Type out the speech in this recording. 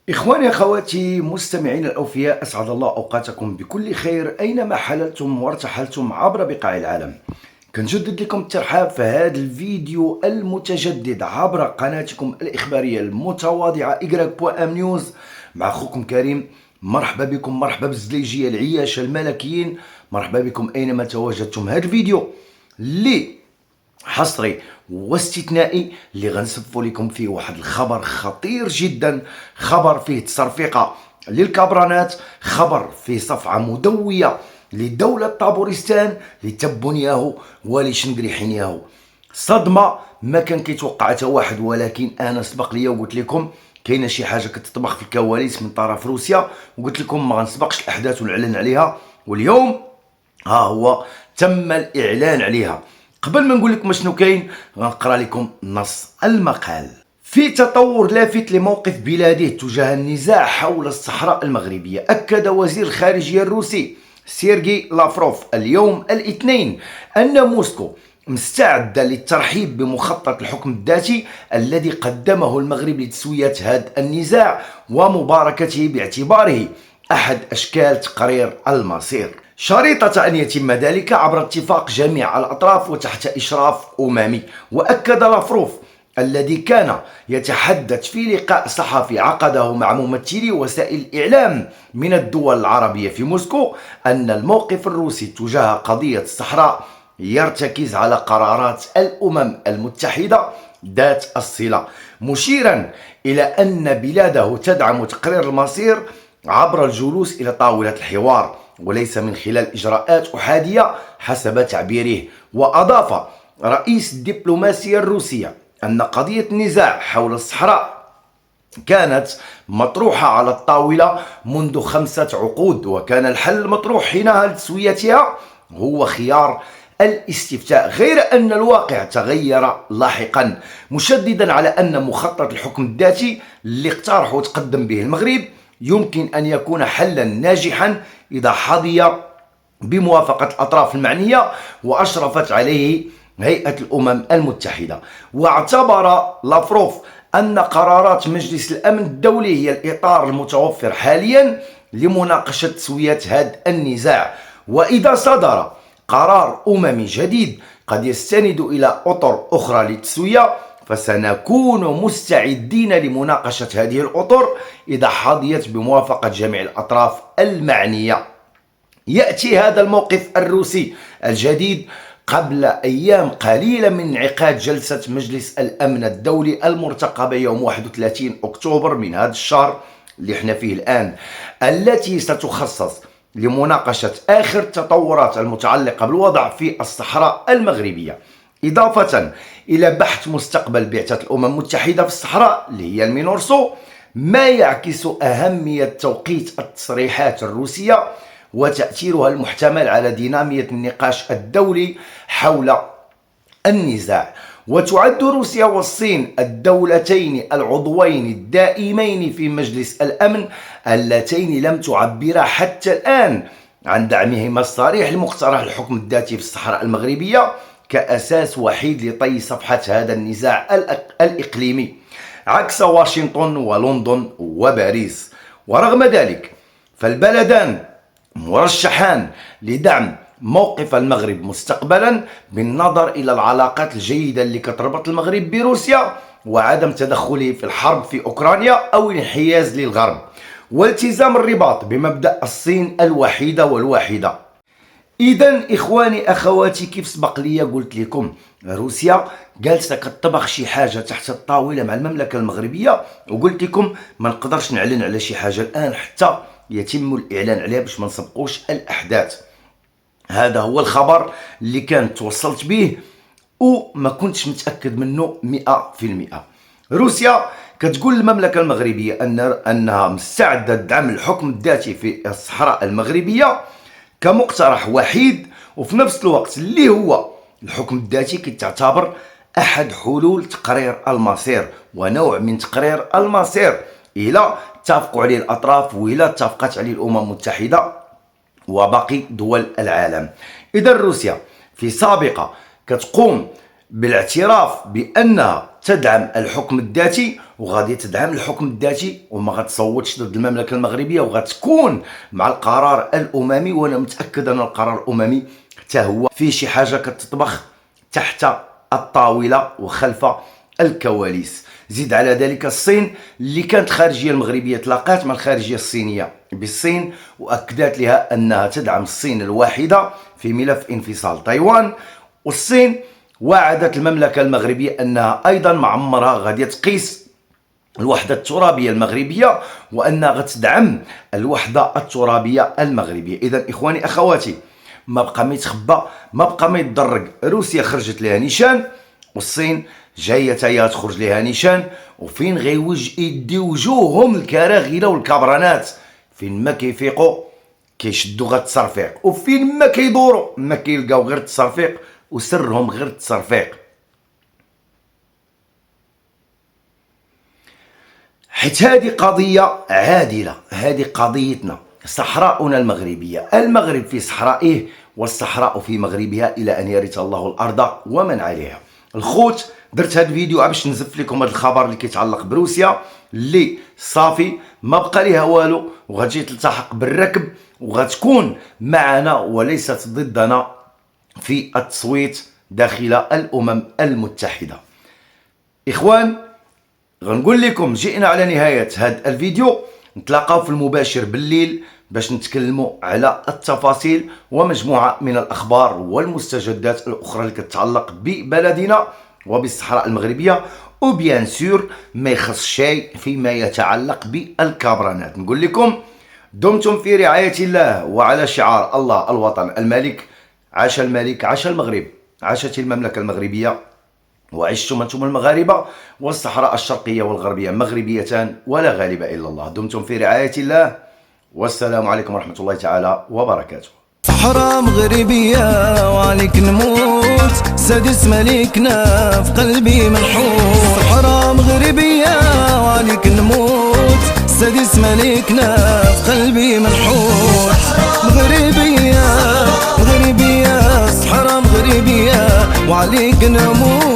إخواني أخواتي مستمعين الأوفياء، أسعد الله أوقاتكم بكل خير أينما حللتم وارتحلتم عبر بقاع العالم. كنجدد لكم الترحاب في هذا الفيديو المتجدد عبر قناتكم الإخبارية المتواضعة إكراك.ام نيوز مع أخوكم كريم. مرحبا بكم، مرحبا بالزليجية العياشة الملكيين، مرحبا بكم أينما تواجدتم. هذا الفيديو اللي حصري واستثنائي اللي غنسفوا لكم فيه واحد الخبر خطير جدا، خبر فيه تصرفيقه للكابرانات، خبر فيه صفعه مدويه لدوله طابورستان لتبنياه ولشنقريحينياه. صدمه ما كان كيتوقع حتى واحد، ولكن انا سبق ليا وقلت لكم كاينه شي حاجه كتطبخ في الكواليس من طرف روسيا، وقلت لكم ما غنسبقش الاحداث ونعلن عليها، واليوم ها هو تم الاعلان عليها. قبل ما نقول لكم شنو كاين غنقرا لكم نص المقال. في تطور لافت لموقف بلاده تجاه النزاع حول الصحراء المغربية، أكد وزير الخارجية الروسي سيرجي لافروف اليوم الاثنين أن موسكو مستعدة للترحيب بمخطط الحكم الذاتي الذي قدمه المغرب لتسوية هذا النزاع ومباركته باعتباره أحد أشكال تقرير المصير، شريطة أن يتم ذلك عبر اتفاق جميع الأطراف وتحت إشراف أممي. وأكد لافروف الذي كان يتحدث في لقاء صحفي عقده مع ممثلي وسائل الإعلام من الدول العربية في موسكو أن الموقف الروسي تجاه قضية الصحراء يرتكز على قرارات الأمم المتحدة ذات الصلة، مشيرا إلى أن بلاده تدعم تقرير المصير عبر الجلوس إلى طاولة الحوار وليس من خلال إجراءات أحادية حسب تعبيره. وأضاف رئيس الدبلوماسية الروسية أن قضية النزاع حول الصحراء كانت مطروحة على الطاولة منذ 5 عقود، وكان الحل المطروح حينها لتسويتها هو خيار الاستفتاء، غير أن الواقع تغير لاحقا، مشددا على أن مخطط الحكم الذاتي اللي اقترح وتقدم به المغرب يمكن أن يكون حلا ناجحا إذا حظي بموافقة الأطراف المعنية وأشرفت عليه هيئة الأمم المتحدة. واعتبر لافروف أن قرارات مجلس الأمن الدولي هي الإطار المتوفر حاليا لمناقشة تسوية هذا النزاع، وإذا صدر قرار أممي جديد قد يستند إلى أطر أخرى للتسوية فسنكون مستعدين لمناقشة هذه الأطر إذا حظيت بموافقة جميع الأطراف المعنية. يأتي هذا الموقف الروسي الجديد قبل أيام قليلة من انعقاد جلسة مجلس الأمن الدولي المرتقبة يوم 31 أكتوبر من هذا الشهر اللي احنا فيه الآن، التي ستخصص لمناقشة آخر التطورات المتعلقة بالوضع في الصحراء المغربية، إضافة إلى بحث مستقبل بعثة الأمم المتحدة في الصحراء اللي هي المينورسو، ما يعكس أهمية توقيت التصريحات الروسية وتأثيرها المحتمل على دينامية النقاش الدولي حول النزاع. وتعد روسيا والصين الدولتين العضوين الدائمين في مجلس الأمن اللتين لم تعبرا حتى الآن عن دعمهما الصريح لمقترح الحكم الذاتي في الصحراء المغربية كأساس وحيد لطي صفحة هذا النزاع الإقليمي، عكس واشنطن ولندن وباريس. ورغم ذلك فالبلدان مرشحان لدعم موقف المغرب مستقبلا بالنظر إلى العلاقات الجيدة اللي كتربط المغرب بروسيا وعدم تدخله في الحرب في أوكرانيا أو الانحياز للغرب، والتزام الرباط بمبدأ الصين الوحيدة والواحدة. إذا إخواني أخواتي، كيف سبق لي قلت لكم روسيا جالسة كتطبخ شي حاجة تحت الطاولة مع المملكة المغربية، وقلت لكم ما نقدرش نعلن على شي حاجة الآن حتى يتم الإعلان عليها باش ما نسبقوش الأحداث. هذا هو الخبر اللي كانت توصلت به وما كنتش متأكد منه 100%. روسيا كتقول المملكة المغربية أنها مستعدة لدعم الحكم الذاتي في الصحراء المغربية كمقترح وحيد، وفي نفس الوقت اللي هو الحكم الذاتي كتعتبر أحد حلول تقرير المصير ونوع من تقرير المصير إلى اتفقوا عليه الأطراف وإلى اتفقت عليه الأمم المتحدة وباقي دول العالم. إذا روسيا في سابقة كتقوم بالاعتراف بأنها تدعم الحكم الذاتي وغادي تدعم الحكم الذاتي وما غتصوتش ضد المملكة المغربية وغتكون مع القرار الأممي. وأنا متأكد أن القرار الأممي حتى هو فيه شي حاجة كتطبخ تحت الطاولة وخلف الكواليس. زيد على ذلك الصين اللي كانت الخارجية المغربية تلاقات مع الخارجية الصينية بالصين وأكدت لها أنها تدعم الصين الواحدة في ملف انفصال تايوان، والصين وعدت المملكة المغربية أنها أيضا معمرها غادي تقيس الوحدة الترابية المغربية وأنها غتدعم الوحدة الترابية المغربية. إذا إخواني أخواتي، ما بقى ما يتخبى، ما بقى ما يتدرج. روسيا خرجت لها نيشان والصين جايه هي تخرج لها نيشان، وفين يديو وجوههم الكراغيله والكبرانات فين ما كيفيقوا كيشدوا غير التصرفيق، وفين ما كيدوروا ما كيلقاو غير التصرفيق وسرهم غير التصرفيق. حيت هذه قضيه عادله، هذه قضيتنا، صحراؤنا المغربيه. المغرب في صحرائه والصحراء في مغربها الى ان يرث الله الارض ومن عليها. الخوت درت هذا الفيديو باش نزف لكم هذا الخبر اللي كيتعلق بروسيا اللي صافي ما بقى ليها والو وغتجي تلتحق بالركب وغتكون معنا وليست ضدنا في التصويت داخل الامم المتحده. اخوان، غنقول لكم جئنا على نهايه هذا الفيديو، نتلاقاو في المباشر بالليل باش نتكلموا على التفاصيل ومجموعه من الاخبار والمستجدات الاخرى اللي كتتعلق ببلدنا وبالصحراء المغربيه، وبيان سور ما يخص شيء فيما يتعلق بالكابرانات. نقول لكم دمتم في رعايه الله وعلى شعار الله الوطن الملك. عاش الملك، عاش المغرب، عاشت المملكه المغربيه، وعشتم انتم المغاربه، والصحراء الشرقيه والغربيه مغربيتان ولا غالب الا الله. دمتم في رعايه الله، والسلام عليكم ورحمه الله تعالى وبركاته. صحراء مغربية وعليك نموت، سادس ملكنا في قلبي منحوت. صحراء مغربية وعليك نموت، سادس ملكنا في قلبي منحوت. مغربية مغربية، صحراء مغربية وعليك نموت.